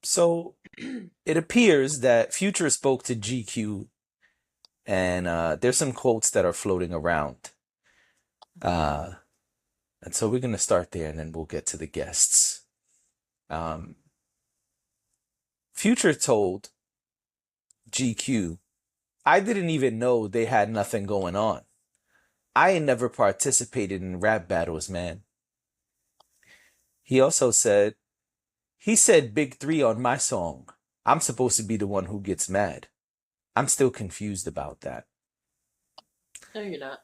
So it appears that Future spoke to GQ, and there's some quotes that are floating around. Uh, and so we're going to start there and then we'll get to the guests. Um, Future told GQ, I didn't even know they had nothing going on. I ain't never participated in rap battles, man. He also said, he said Big Three on my song. I'm supposed to be the one who gets mad. I'm still confused about that. No, you're not.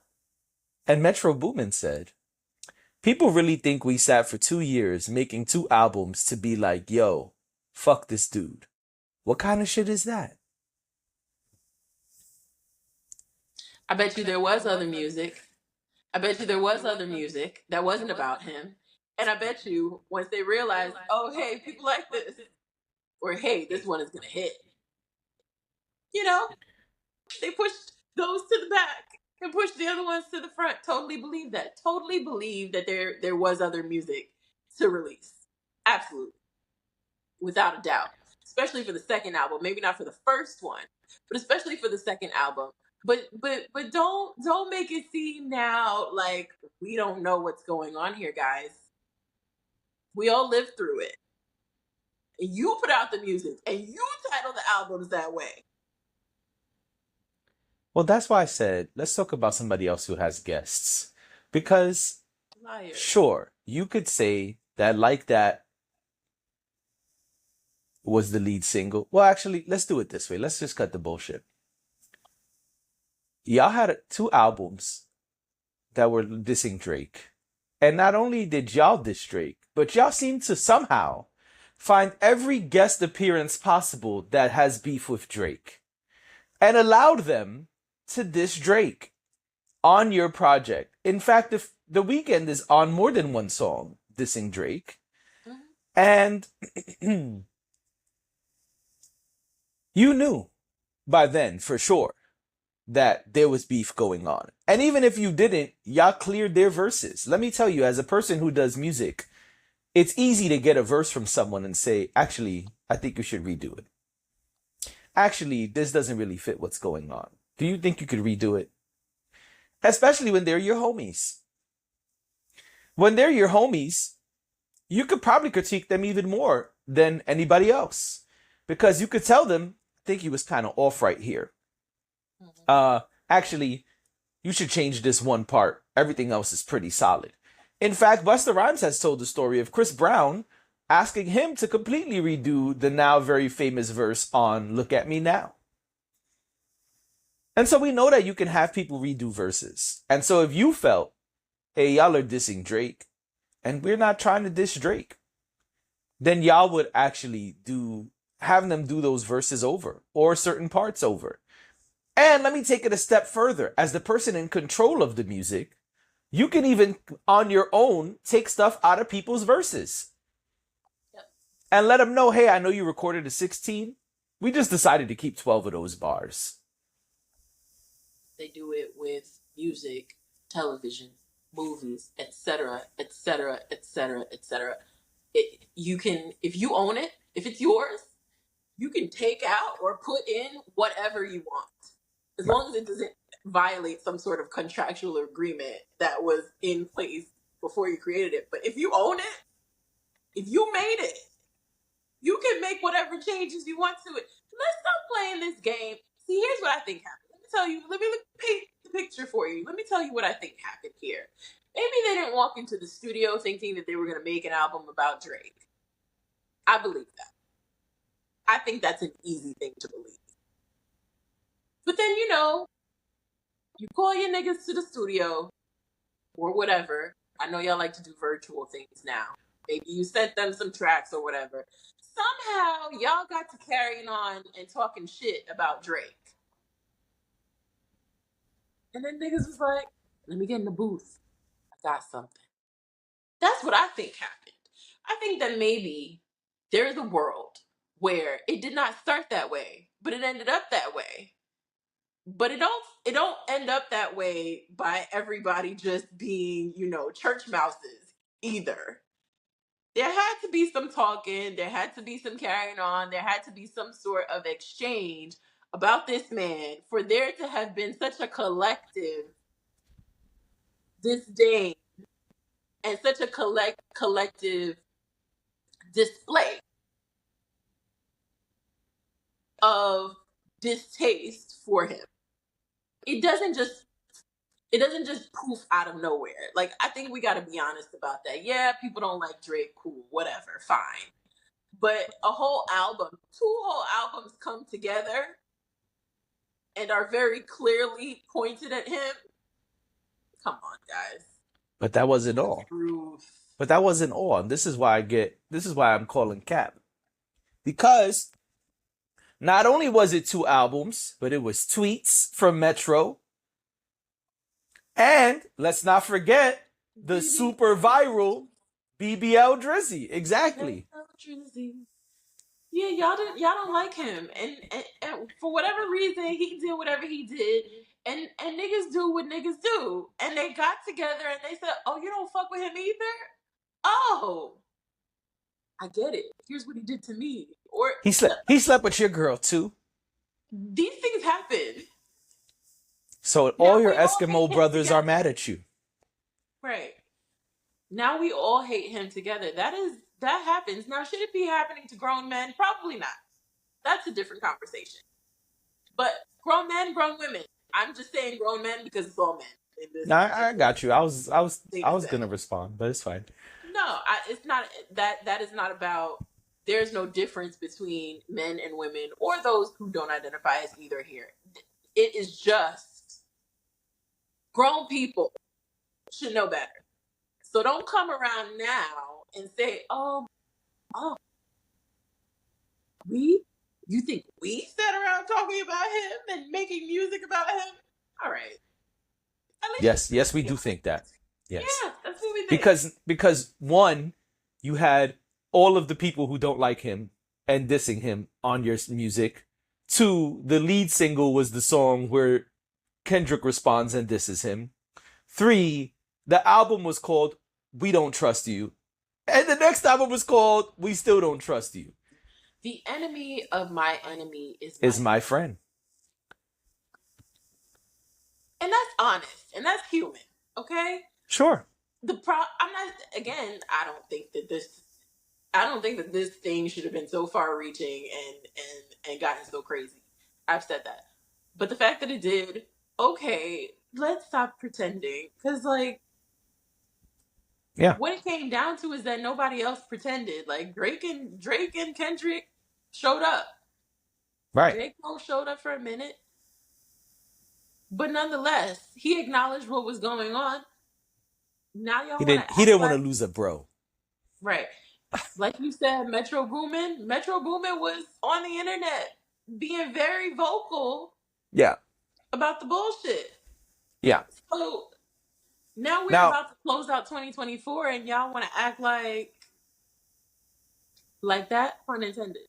And Metro Boomin said, people really think we sat for 2 years making two albums to be like, yo, fuck this dude. What kind of shit is that? I bet you there was other music. I bet you there was other music that wasn't about him. And I bet you once they realized, oh, hey, people like this, or hey, this one is going to hit, you know, they pushed those to the back and pushed the other ones to the front. Totally believe that. Totally believe that there was other music to release. Absolutely. Without a doubt. Especially for the second album. Maybe not for the first one, but especially for the second album. But don't make it seem now like we don't know what's going on here, guys. We all lived through it. And you put out the music and you title the albums that way. Well, that's why I said, let's talk about somebody else who has guests. Because, Liar. sure, you could say that Like That was the lead single. Well, actually, let's do it this way. Let's just cut the bullshit. Y'all had two albums that were dissing Drake. And not only did y'all diss Drake, but y'all seem to somehow find every guest appearance possible that has beef with Drake and allowed them to diss Drake on your project. In fact, if the Weeknd is on more than one song dissing Drake, Mhm. and you knew by then for sure that there was beef going on. And even if you didn't, y'all cleared their verses. Let me tell you, as a person who does music, it's easy to get a verse from someone and say, actually, I think you should redo it. Actually, this doesn't really fit what's going on. Do you think you could redo it? Especially when they're your homies. When they're your homies, you could probably critique them even more than anybody else. Because you could tell them, I think he was kind of off right here. Mhm. Actually, you should change this one part. Everything else is pretty solid. In fact, Busta Rhymes has told the story of Chris Brown asking him to completely redo the now very famous verse on Look at Me Now. And so we know that you can have people redo verses. And so if you felt, hey, y'all are dissing Drake, and we're not trying to diss Drake, then y'all would actually have them do those verses over or certain parts over. And let me take it a step further. As the person in control of the music, you can even on your own take stuff out of people's verses Yep. and let them know, hey, I know you recorded a 16. We just decided to keep 12 of those bars. They do it with music, television, movies, etc., etc., etc., etc. You can, if you own it, if it's yours, you can take out or put in whatever you want, as long as it doesn't violate some sort of contractual agreement that was in place before you created it. But if you own it, if you made it, you can make whatever changes you want to it. Let's stop playing this game. See, here's what I think happened. Let me tell you. Let me paint the picture for you. Let me tell you what I think happened here. Maybe they didn't walk into the studio thinking that they were going to make an album about Drake. I believe that. I think that's an easy thing to believe. But then, you call your niggas to the studio or whatever. I know y'all like to do virtual things now. Maybe you sent them some tracks or whatever. Somehow y'all got to carrying on and talking shit about Drake. And then niggas was like, let me get in the booth. I got something. That's what I think happened. I think that maybe there is a world where it did not start that way, but it ended up that way. But it don't end up that way by everybody just being, church mouses either. there had to be some talking, there had to be some carrying on, there had to be some sort of exchange about this man for there to have been such a collective disdain and such a collective display of distaste for him. It doesn't just poof out of nowhere. Like, I think we got to be honest about that. Yeah, people don't like Drake, cool, whatever, fine. But a whole album, 2 whole albums come together and are very clearly pointed at him. Come on, guys. But that wasn't all. Truth. But that wasn't all. And this is why I'm calling cap. Because not only was it 2 albums, but it was tweets from Metro. And let's not forget the super viral BBL Drizzy. Exactly. Yeah, y'all don't like him, and for whatever reason, he did whatever he did, and niggas do what niggas do, and they got together and they said, "Oh, you don't fuck with him either? Oh, I get it. Here's what he did to me." Or He slept with your girl too. these things happen. So Now all your we all Eskimo hate him brothers are together. mad at you. Right. Now we all hate him together. That happens. Now, should it be happening to grown men? Probably not. That's a different conversation. But grown men, grown women. I'm just saying grown men because it's all men. In this No, I got you. I was data set. gonna respond, but it's fine. No, it's not. That is not about. There's no difference between men and women or those who don't identify as either here. It is just grown people should know better. So don't come around now and say, "Oh, you think we sat around talking about him and making music about him?" All right. At least Yes, we do think that. Yes. Yeah, that's what we think. Because one, you had all of the people who don't like him and dissing him on your music. 2, the lead single was the song where Kendrick responds and disses him. 3, the album was called We Don't Trust You. And the next album was called We Still Don't Trust You. The enemy of my enemy Is my friend. And that's honest. And that's human. Okay? Sure. I'm not, again, I don't think that this thing should have been so far reaching and gotten so crazy. I've said that. But the fact that it did, okay, let's stop pretending. Because, like, Yeah. what it came down to is that nobody else pretended. Like, Drake and Kendrick showed up. Right. J. Cole showed up for a minute. But nonetheless, he acknowledged what was going on. Now y'all He didn't want to lose a bro. Right. Like you said, Metro Boomin was on the internet being very vocal. Yeah. About the bullshit. Yeah. So now we're about to close out 2024 and y'all want to act like that, pun intended.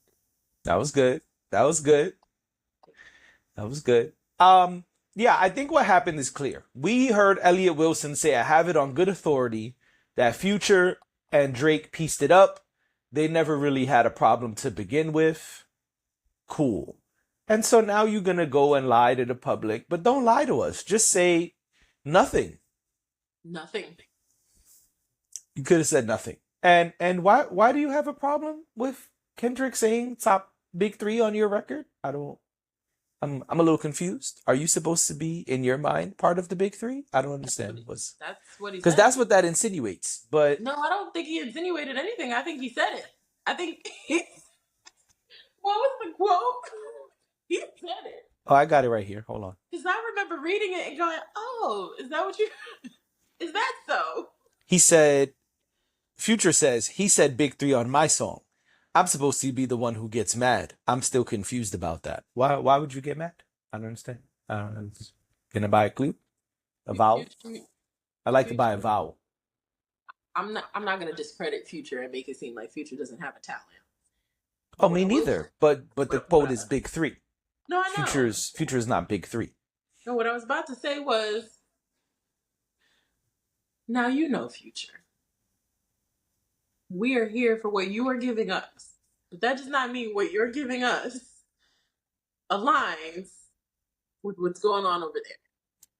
That was good. Yeah, I think what happened is clear. We heard Elliott Wilson say, I have it on good authority, that Future and Drake pieced it up. They never really had a problem to begin with. Cool. And so now you're going to go and lie to the public, but don't lie to us. Just say nothing. Nothing. You could have said nothing. And why do you have a problem with Kendrick saying top big 3 on your record? I'm a little confused. Are you supposed to be, in your mind, part of the big 3? I don't understand. That's what he said. Because that's what that insinuates. But no, I don't think he insinuated anything. I think he said it. I think what was the quote? He said it. Oh, I got it right here. Hold on. Because I remember reading it and going, "Oh, is that what you? Is that so?" He said, Future says, he said big 3 on my song. I'm supposed to be the one who gets mad. I'm still confused about that. Why would you get mad? I don't understand. Can I buy a clue? A vowel? I like to buy a vowel. I'm not gonna discredit Future and make it seem like Future doesn't have a talent. Oh, me neither. But the quote is big 3. No, I know. Future is not big 3. No, what I was about to say was, now you know Future. we are here for what you are giving us. But that does not mean what you're giving us aligns with what's going on over there.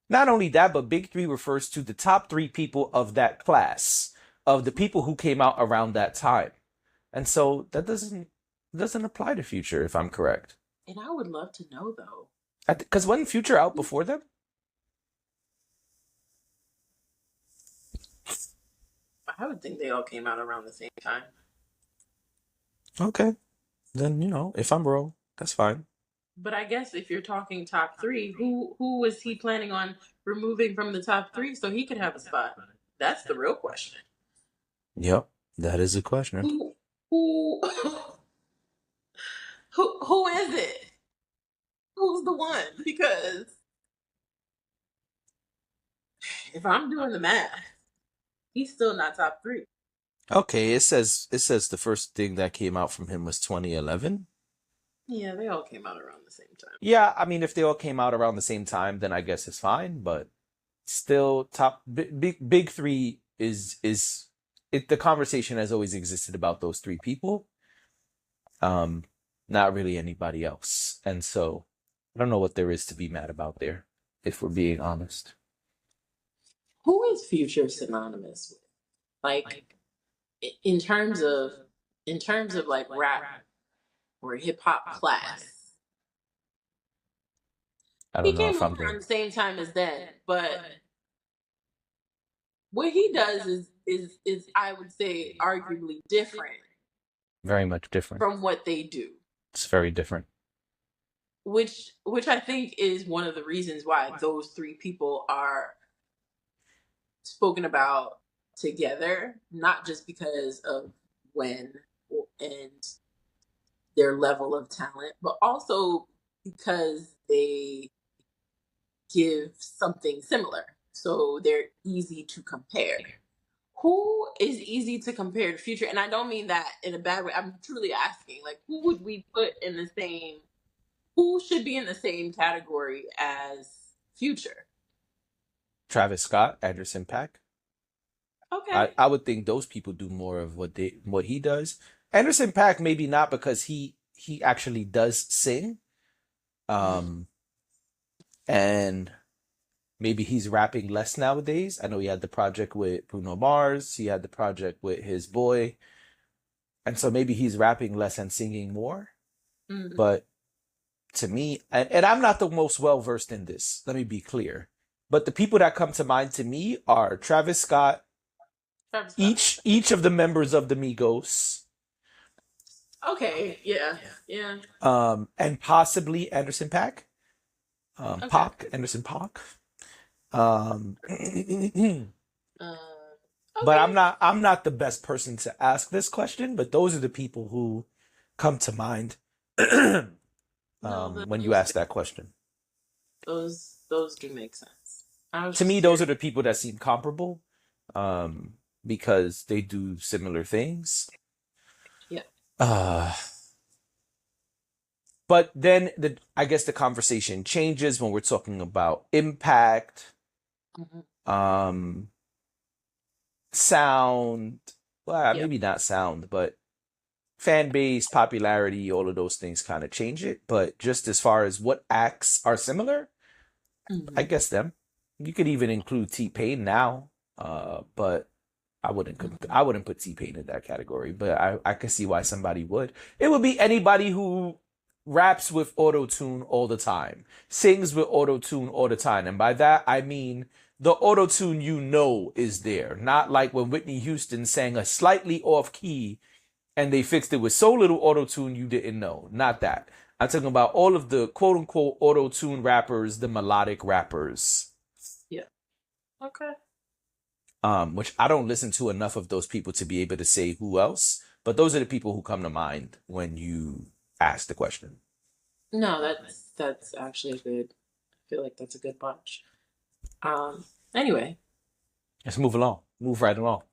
Not only that, but Big Three refers to the top three people of that class, of the people who came out around that time. And so that doesn't apply to Future, if I'm correct. And I would love to know, though. Because wasn't Future out before them? I would think they all came out around the same time. Okay. Then, if I'm wrong, that's fine. But I guess if you're talking top three, who was he planning on removing from the top three so he could have a spot? That's the real question. Yep, that is a question. Who who is it? Who's the one? Because if I'm doing the math, he's still not top three. Okay, it says the first thing that came out from him was 2011. Yeah, they all came out around the same time. Yeah, I mean, if they all came out around the same time, then I guess it's fine. But still, big three is it. The conversation has always existed about those three people. Not really anybody else, and so I don't know what there is to be mad about there, if we're being honest. Who is Future synonymous with? Like in terms of like rap or hip hop class. I He don't know came if I'm over around being the same time as that, but what he does is I would say arguably different very much different. from what they do. It's very different. Which I think is one of the reasons why those three people are spoken about together, not just because of when and their level of talent, but also because they give something similar. So they're easy to compare. Who is easy to compare to Future? And I don't mean that in a bad way. I'm truly asking, like, who would we put in the same, who should be in the same category as Future? Travis Scott, Anderson .Paak. Okay. I would think those people do more of what he does. Anderson .Paak maybe not, because he actually does sing. And maybe he's rapping less nowadays. I know he had the project with Bruno Mars. He had the project with his boy. And so maybe he's rapping less and singing more. Mhm. But to me, and I'm not the most well-versed in this, let me be clear. But the people that come to mind to me are Travis Scott, each of the members of the Migos. Okay, yeah. And possibly Anderson .Paak. Okay. Pac, Anderson .Paak. Okay. But I'm not the best person to ask this question, but those are the people who come to mind when you ask that question. Those do make sense. To me, those are the people that seem comparable, because they do similar things. Yeah. But then I guess the conversation changes when we're talking about impact, sound. Well, maybe not sound, but fan base, popularity, all of those things kind of change it. But just as far as what acts are similar, I guess them. You could even include T-Pain now, but I wouldn't put T-Pain in that category. But I can see why somebody would. It would be anybody who raps with auto-tune all the time, sings with auto-tune all the time. And by that, I mean the auto-tune is there. Not like when Whitney Houston sang a slightly off-key and they fixed it with so little auto-tune you didn't know. Not that. I'm talking about all of the quote-unquote auto-tune rappers, the melodic rappers. Yeah. Okay. Which I don't listen to enough of those people to be able to say who else. But those are the people who come to mind when you ask the question. No, that's actually good. I feel like that's a good bunch. Anyway, let's move along. Move right along.